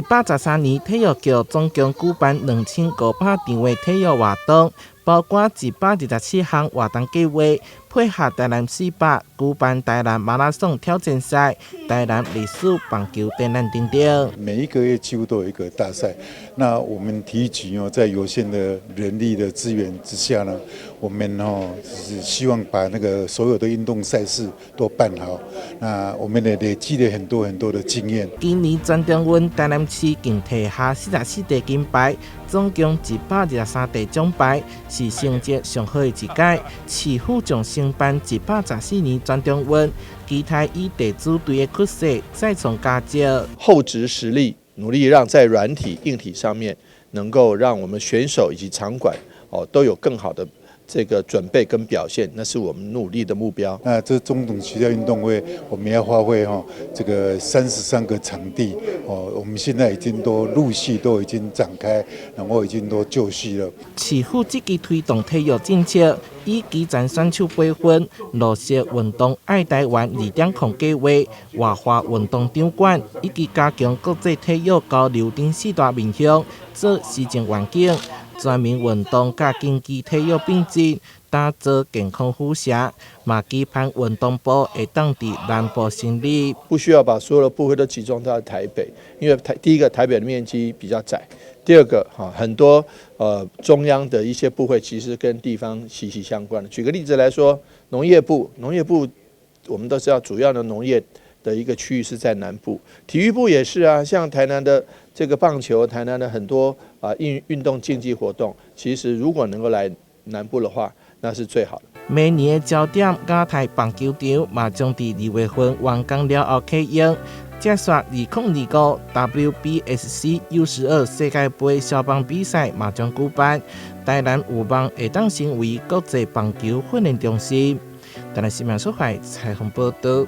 113年体育局总共举办2500场的体育活动，包括127项活动计划，配合台南400举办台南马拉松挑战赛、台南历史棒球展览等等。每一个月几乎都有一个大赛。那我们体育局在有限的人力的资源之下呢，我们是希望把那个所有的运动赛事都办好。那我们也累积了很多的经验。今年全中运台南市共摕下44块金牌，总共123块奖牌，是成绩上好的一届。市府将承办114年全中运，期待以地主队的屈势再创佳绩。厚植实力，努力让在软体、硬体上面能够让我们选手以及场馆都有更好的这个准备跟表现，那是我们努力的目标。那这中等学校运动会，我们要发挥这个33个场地我们现在已经都陆续都已经展开，然后已经都就绪了。市府积极推动体育政策，以基层选手培训、落实运动爱台湾2.0计划、活化运动场馆，以及加强国际体育交流等4大面向，做市政环境。全民运动甲竞技体育并进，打造健康辐射。嘛期盼运动部会当伫南部成立。不需要把所有的部会都集中到台北，因为第一个台北的面积比较窄，第二个很多中央的一些部会其实跟地方息息相关的。举个例子来说，农业部我们都知道主要的农业的一个区域是在南部，体育部也是啊，像台南的这个棒球，台南的很多运动竞技活动，其实如果能够来南部的话，那是最好的。明年的焦点亚太棒球场嘛将伫2月份完工了后启用，接续2025 WBSC U12 世界杯小棒比赛嘛将举办，台南有望会当成为国际棒球训练中心。台南新闻所在采访报道。